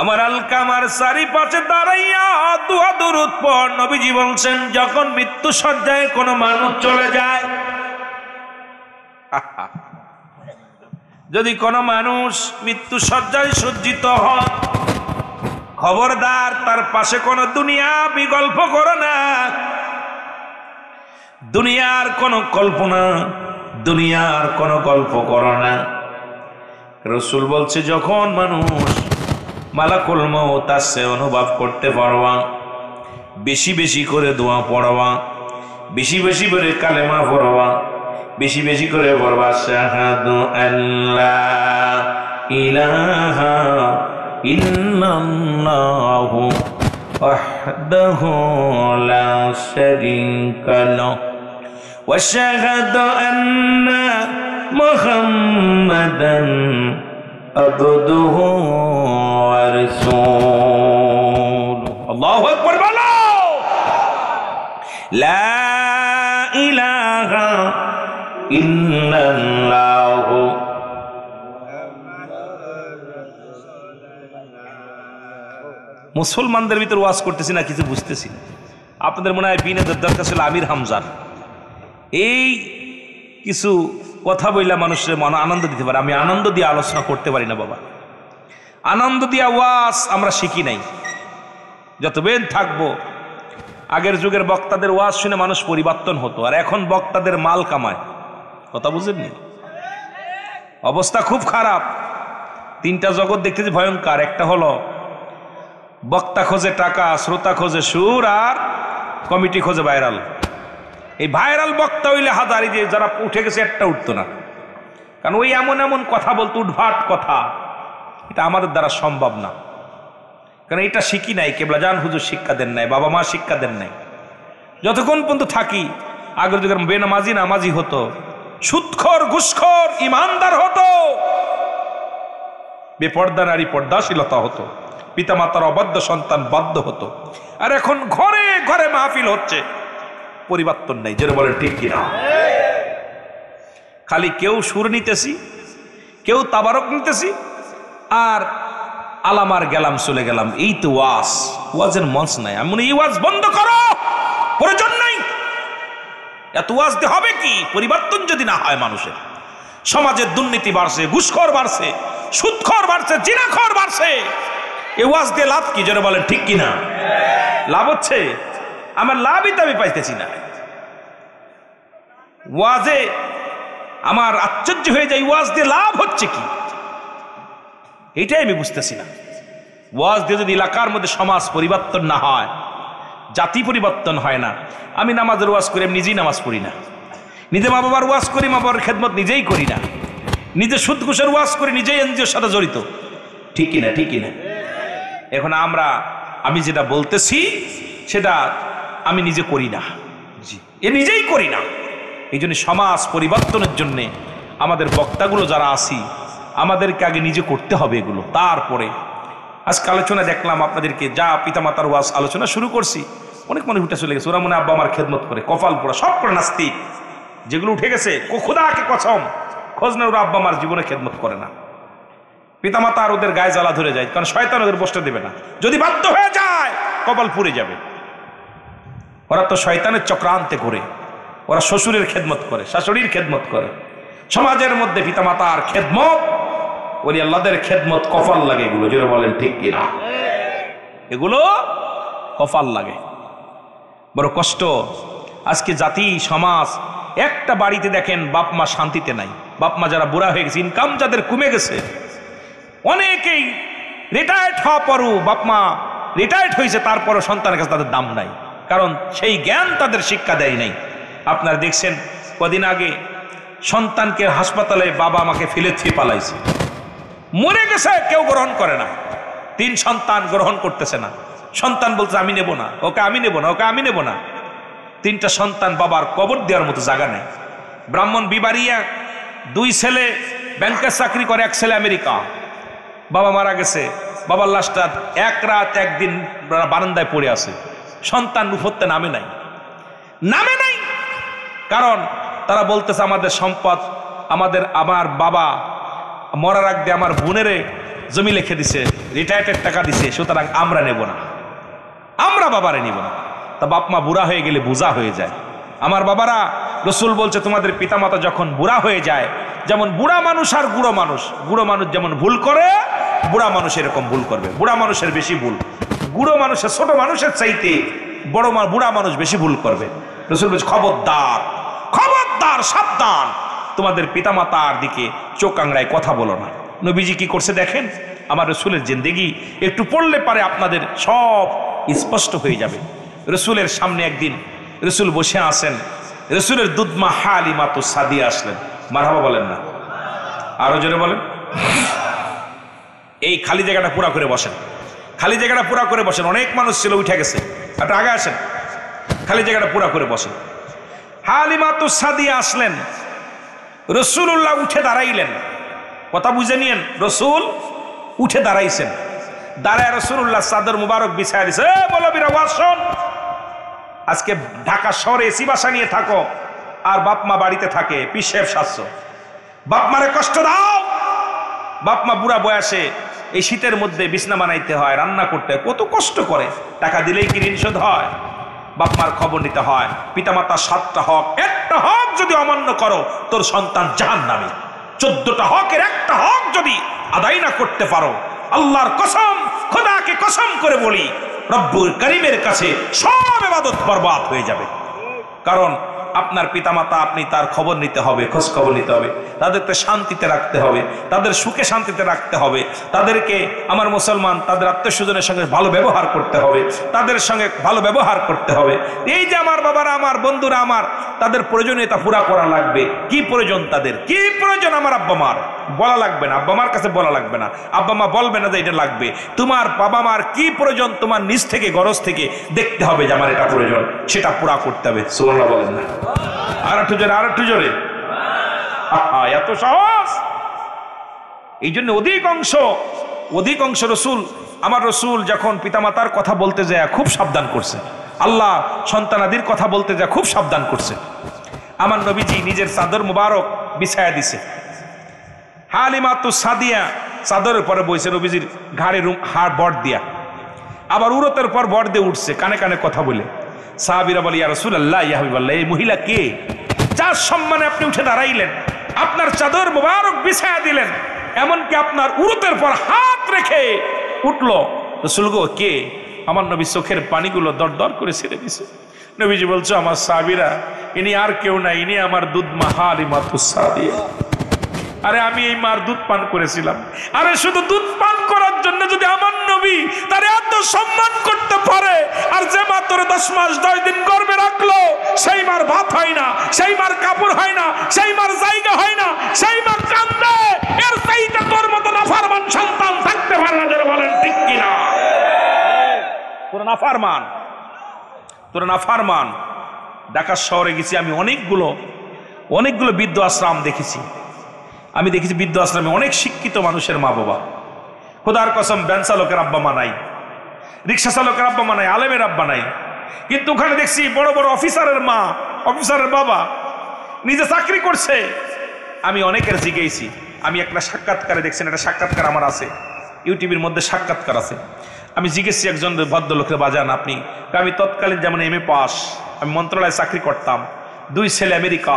আমার আলকামার চারিপাশে দাঁড়াইয়া দুয়া দরুদ পড়। নবীজি বলছেন, যখন মৃত্যু সজ্জায় কোনো মানুষ চলে যায়, যদি কোনো মানুষ মৃত্যু সজ্জায় সজ্জিত হয়, খবরদার তার পাশে কোনো দুনিয়া বিকল্প করো না। দুনিয়ার কোনো কল্পনা, দুনিয়ার কোনো গল্প করো না। রাসূল বলছে, যখন মানুষ মালাকুল মউত আসছে অনুভব করতে পারবা, বেশি বেশি করে দোয়া পড়বা, বেশি বেশি করে কালেমা পড়বা, বেশি বেশি করে পড়বা আশহাদু আল্লা ইলাহা ইল্লাল্লাহু ওয়াহদাহু লা শারীকা লাহু ওয়া আশহাদু আন্না মুহাম্মাদান আবদুহু ওয়া রাসূলুহু। আল্লাহু আকবার বলো। লা ইলাহা ইল্লাল্লাহু। মুসলমানদের ভিতর ওয়াজ করতেছি না, কিছু বুঝতেছি না। আপনাদের মনে হয় বিনোদের দরকার ছিল আমির হামজার। এই কিছু কথা বললে মানুষের মনে আনন্দ দিতে পারে। আমি আনন্দ দিয়ে আলোচনা করতে পারি না বাবা। আনন্দ দিয়া ওয়াজ আমরা শিখি নাই। যতদিন থাকবো, আগের যুগের বক্তাদের ওয়াজ শুনে মানুষ পরিবর্তন হতো, আর এখন বক্তাদের মাল কামায়। কথা বুঝেননি? অবস্থা খুব খারাপ। তিনটা জগৎ দেখতেছি ভয়ঙ্কর। একটা হলো বক্তা খোঁজে টাকা, শ্রোতা খোঁজে সুর, আর কমিটি খোঁজে ভাইরাল। এই ভাইরাল বক্তা হইলে হাজারি যে যারা উঠে গেছে একটা উঠতো না, কারণ ওই এমন এমন কথা বলতো, উদ্ভাট কথা। এটা আমাদের দ্বারা সম্ভব না, কারণ এটা শিখি নাই। কেবলা জান হুজুর শিক্ষা দেন নাই, বাবা মা শিক্ষা দেন নাই। যতক্ষণ পর্যন্ত থাকি, আগের যুগের বেনামাজি নামাজি হতো, সুদখোর ঘুষখোর ইমানদার হতো, বেপর্দা নারী পর্দাশীলতা হতো, পিতামাতার অবাধ্য সন্তান বাধ্য হতো। আর এখন ঘরে ঘরে মাহফিল হচ্ছে, পরিবর্তন নেই। যেন বলেন ঠিক কিনা? খালি কেউ সুর নিতেছি, কেউ তাবারক নিতেছি, আর আলামার গেলাম চলে গেলাম। এই তো ওয়াজ। ওয়াজের মঞ্চ নাই। আমি মনে এই ওয়াজ বন্ধ করো, প্রয়োজন নাই। এত ওয়াজ দিয়ে হবে কি? পরিবর্তন যদি না হয় মানুষের। সমাজের দুর্নীতি বাড়ছে, ঘুষখোর বাড়ছে, সুদখোর বাড়ছে, জিনাখোর বাড়ছে। এই ওয়াজ দিয়ে লাভ কি? যেন বলেন ঠিক কিনা? লাভ হচ্ছে? আমার লাভই তো আমি পাইতেছি না। ওয়াজে আমার আশ্চর্য হয়ে যায়, ওয়াজ দিয়ে লাভ হচ্ছে কি? এইটাই আমি বুঝতেছি না। ওয়াজ দিয়ে যদি এলাকার মধ্যে সমাজ পরিবর্তন না হয়, জাতি পরিবর্তন হয় না। আমি নামাজের ওয়াজ করি, আমি নিজেই নামাজ পড়ি না। নিজে মা বাবার ওয়াজ করি, মা বাবার খেদমত নিজেই করি না। নিজে সুদ ঘুষের ওয়াজ করি, নিজেই এনজিওর সাথে জড়িত। ঠিক কিনা? ঠিক কিনা? এখন আমি যেটা বলতেছি সেটা আমি নিজে করি না, নিজেই করি না। এই জন্য সমাজ পরিবর্তনের জন্যে আমাদের বক্তাগুলো যারা আছি, আমাদেরকে আগে নিজে করতে হবে এগুলো। তারপরে আজকে আলোচনা দেখলাম আপনাদেরকে, যা পিতামাতার ওয়াজ আলোচনা শুরু করছি, অনেক মানুষ উঠে চলে গেছে। ওরা মনে আব্বা আমার খেদমত করে, কপাল পোড়া, সব করে নাস্তিক। যেগুলো উঠে গেছে, খোদাকে কসম, খোঁজ না, ওরা আব্বা আমার জীবনে খেদমত করে না। পিতামাতা আর ওদের গায়ে জ্বালা ধরে যায়, কারণ শয়তান ওদের বসতে দেবে না। যদি বাধ্য হয়ে যায় কপাল পুড়ে যাবে। ওরা তো শয়তানের চক্রান্তে করে, ওরা শ্বশুরের খেদমত করে, শাশুড়ির খেদমত করে। সমাজের মধ্যে পিতামাতার খেদমত, ওলি আল্লাহদের খেদমত কপাল লাগে। এগুলো জোরে বলেন ঠিক কিনা? এগুলো কপাল লাগে, বড় কষ্ট। আজকে জাতি সমাজ, একটা বাড়িতে দেখেন বাপ মা শান্তিতে নাই। বাপ মা যারা বুড়া হয়ে গেছে, ইনকাম যাদের কমে গেছে, অনেকেই রিটায়ার্ড হওয়ার পরও বাপ মা রিটায়ার্ড হয়েছে, তারপরও সন্তানের কাছে তাদের দাম নাই, কারণ সেই জ্ঞান তাদের শিক্ষা দেয় নাই। আপনারা দেখছেন কদিন আগে সন্তানকে হাসপাতালে বাবা আমাকে ফেলে থুয়ে পালাইছে, মরে গেছে, কেউ গ্রহণ করে না। 3 সন্তান গ্রহণ করতেছে না। সন্তান বলছে আমি নেব না, ওকে আমি নেব না, ওকে আমি নেব না। 3টা সন্তান, বাবার কবর দেওয়ার মতো জায়গা নেই। ব্রাহ্মণ বিবাড়িয়া, 2 ছেলে ব্যাংকের চাকরি করে, 1 ছেলে আমেরিকা। বাবা মারা গেছে, বাবার লাশটা 1 রাত 1 দিন বারান্দায় পড়ে আছে। সন্তান উঠতে নামে নাই, নামে নাই, কারণ তারা বলতেছে আমাদের সম্পদ, আমার বাবা মরার আগে আমার বোনেরে জমি লিখে দিছে, রিটায়ার্ডের টাকা দিছে, সুতরাং আমরা নেব না, আমরা বাবারে নিব না। তা বাপ মা বুড়া হয়ে গেলে বোঝা হয়ে যায়। আমার বাবারা, রসুল বলছে তোমাদের পিতামাতা যখন বুড়া হয়ে যায়, যেমন বুড়া মানুষ আর বুড়ো মানুষ, বুড়ো মানুষ যেমন ভুল করে, বুড়া মানুষ এরকম ভুল করবে। বুড়া মানুষের বেশি ভুল, বুড়ো মানুষের, ছোট মানুষের চাইতে বুড়া মানুষ বেশি ভুল করবে। রসুল বলছে খবরদার, খবরদার, সাবধান, তোমাদের পিতামাতার দিকে চোখ আংড়ায় কথা বলো না। নবীজি কি করছে দেখেন, আমার রসুলের জিন্দেগি একটু পড়লে পারে আপনাদের সব স্পষ্ট হয়ে যাবে। রসুলের সামনে একদিন রসুল বসে আছেন, রসুলের দুধমা হালিমা তো সাদিয়া আসলেন। মারহাবা বলেন না, আরো জোরে বলেন। এই খালি জায়গাটা পুরা করে বসেন, খালি জায়গাটা পুরা করে বসেন। অনেক মানুষ ছিল, উঠে গেছে, একটু আগে আসেন, খালি জায়গাটা পুরা করে বসেন। হালিমা তো সাদিয়া আসলেন, রসুল্লাহ উঠে দাঁড়াইলেন। কথা বুঝে নিয়েন, রসুল উঠে দাঁড়াইছেন, দাঁড়ায় রসুল্লাহ চাদর মুবারক বিছায় দিছে। বলো বিরাওয়াজ শোন, আজকে ঢাকা শহরে এসি বাসা নিয়ে থাকো, আর বাপ মা বাড়িতে থাকে, পিসের শাস্ত্র, বাপ মারে কষ্ট দাও। বাপ মা বুড়া বয়সে এই শীতের মধ্যে বিছনা বানাইতে হয়, রান্না করতে হয়, কত কষ্ট করে, টাকা দিলেই কি ঋণ শোধ হয়? বাপ মার খবর নিতে হয়। পিতামাতার 7টা হক, একটা হক যদি অমান্য করো তোর সন্তান জাহান্নামী। 14টা হকের একটা হক যদি আদায় না করতে পারো, আল্লাহর কসম, খোদাকে কসম করে বলি, রব্বুল করিমের কাছে সব ইবাদত বরবাদ হয়ে যাবে। কারণ আপনার পিতামাতা, আপনি তার খবর নিতে হবে, খোঁজ খবর নিতে হবে, তাদেরকে শান্তিতে রাখতে হবে, তাদের সুখে শান্তিতে রাখতে হবে, তাদেরকে, আমার মুসলমান, তাদের আত্মীয় স্বজনের সঙ্গে ভালো ব্যবহার করতে হবে, তাদের সঙ্গে ভালো ব্যবহার করতে হবে। এই যে আমার বাবারা, আমার বন্ধুরা, আমার তাদের প্রয়োজনীয়তা পুরা করা লাগবে। কি প্রয়োজন তাদের, কি প্রয়োজন আমার আব্বা মার বলা লাগবে না, আব্বা মার কাছে বলা লাগবে না, আব্বা মা বলবে না যে এটা লাগবে। তোমার বাবা মার কি প্রয়োজন, তোমার নিজ থেকে, গরজ থেকে দেখতে হবে যে আমার এটা প্রয়োজন, সেটা পুরা করতে হবে। সুবহানাল্লাহ বলেন না, আর একটু জোরে, আর একটু জোরে। এত সহজ। এই জন্য অধিকাংশ রসুল, আমার রসুল যখন পিতামাতার কথা বলতে যায় খুব সাবধান করছে, আল্লাহ সন্তানাদির কথা বলতে যায় খুব সাবধান করছে। আমার নবীজি নিজের চাদর মুবারক বিছায়া দিছে, হালিমা তো সাদিয়া চাদরের পরে বইছে, নবীজির ঘাড়ে হাড় বট দিয়া, আবার উরতের পর বট দিয়ে উঠছে, কানে কানে কথা বলে। সাহাবীরা বলে, ইয়া রাসূলুল্লাহ, ইয়া হাবিবাল্লাহ, এই মহিলা কে, যার সম্মানে আপনি উঠে দাঁড়াইলেন, আপনার চাদর মুবারক বিছায়া দিলেন, এমনকি আপনার উরতের পর হাত রেখে উঠলো, রাসূল গো কে? আমার নবী চোখের পানিগুলো দরদর করে ছেড়ে দিছে। নবীজি বলছো, আমার সাহাবীরা, ইনি আর কেউ নাই, ইনি আমার দুধমা হালিমা তুস সাদিয়া। আরে আমি এই মার দুধ পান করেছিলাম, আরে শুধু দুধ পান করার জন্য যদি আমার নবী তার এত সম্মান করতে পারে, আর যে মা তোরে 10 মাস 10 দিন গর্ভে রাখলো, সেই মার ভাত হয় না, সেই মার কাপড় হয় না, সেই মার জায়গা হয় না, সেই মা কান্দে, এর চাইতে তোর মতো নাফরমান সন্তান থাকতে পারে না। যারা বলেন ঠিক কিনা? তোরা নাফরমান। ঢাকা শহরে গেছি আমি, অনেকগুলো বৃদ্ধ আশ্রম দেখেছি। আমি দেখেছি বৃদ্ধ আশ্রমে অনেক শিক্ষিত মানুষের মা বাবা, খোদার কসম, ভ্যান চালকের আব্বা মা নাই, রিক্সা চালকের আব্বা মা নাই, আলেমের আব্বা নাই, কিন্তু ওখানে দেখছি বড় বড় অফিসারের মা, অফিসারের বাবা নিজে চাকরি করছে। আমি অনেকের জিজ্ঞেসি, আমি একটা সাক্ষাৎকারে দেখছেন, একটা সাক্ষাৎকার আমার আছে, ইউটিউবের মধ্যে সাক্ষাৎকার আছে। আমি জিজ্ঞেস একজন ভদ্রলোকের বাজান আপনি, আমি তৎকালীন যেমন এমএ পাস, আমি মন্ত্রণালয়ে চাকরি করতাম, 2 ছেলে আমেরিকা,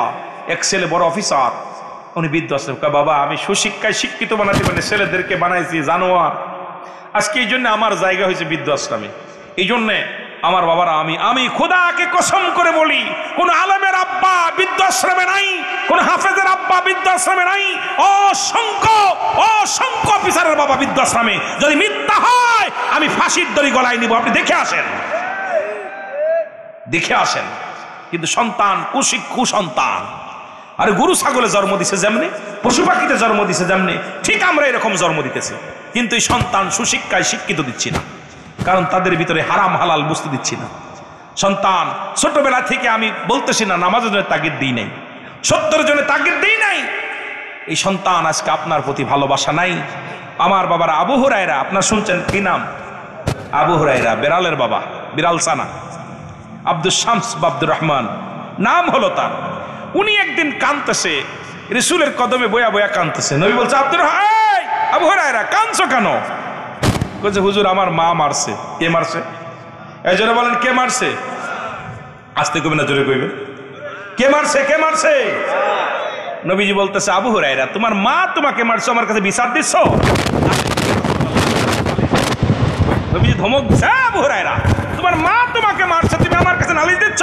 1 ছেলে বড় অফিসার। উনি বৃদ্ধাশ্রম। বাবা আমি সুশিক্ষায় শিক্ষিত বানাতে পারি, ছেলেদেরকে বানাইছি জানোয়ার। আজকে এই জন্য আমার জায়গা হয়েছে বৃদ্ধাশ্রমে। এই জন্যে আমার বাবারা, আমি খোদাকে কসম করে বলি, কোন আলেমের আব্বা বৃদ্ধাশ্রমে নাই, কোন হাফেজের আব্বা বৃদ্ধাশ্রমে নাই, অসংখ্য অফিসারের বাবা বৃদ্ধাশ্রমে। যদি মিথ্যা হয় আমি ফাঁসির দড়ি গলায় নিব, আপনি দেখে আসেন। কিন্তু সন্তান কুসন্তান। আর গরু ছাগলে জন্ম দিছে যেমনি, পশু পাখিতে জন্ম দিছে যেমনি, ঠিক আমরা এরকম জন্ম দিতেছি। কিন্তু এই সন্তান সুশিক্ষায় শিক্ষিত দিচ্ছি না, কারণ তাদের ভিতরে হারাম হালাল বুঝতে দিচ্ছি না। সন্তান ছোটবেলা থেকে আমি বলতেছি না নামাজের জন্য তাগিদ দিই নাই, সত্যের জন্য তাগিদ দিই নাই। এই সন্তান আজকে আপনার প্রতি ভালোবাসা নাই। আমার বাবারা, আবু হুরায়রা, আপনার শুনছেন কি নাম? আবু হুরায়রা, বেড়ালের বাবা, বিড়াল সানা, আব্দুল শামস আব্দুর রহমান নাম হলো তার। উনি একদিন কাঁদতেছে, রাসূলের কদমে বয়া বয়া কাঁদতেছে। নবী বলছে, আবু হুরায়রা কাঁদছো কেন? বলছে, হুজুর আমার মা মারছে। কে মারছে? এই জন্য বলেন কে মারছে? আস্তে কইবেন না, জোরে কইবেন। কে মারছে? নবীজি বলতেছে, আবু হুরায়রা তোমার মা তোমাকে মারছো, আমার কাছে বিচার দিচ্ছ? নবীজি ধমক দিচ্ছে, আবু হুরায়রা তোমার মা তোমাকে মারছে, তুমি আমার কাছে নালিশ দিচ্ছ,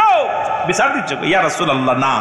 বিচার দিচ্ছ? ইয়া রাসূলুল্লাহ না।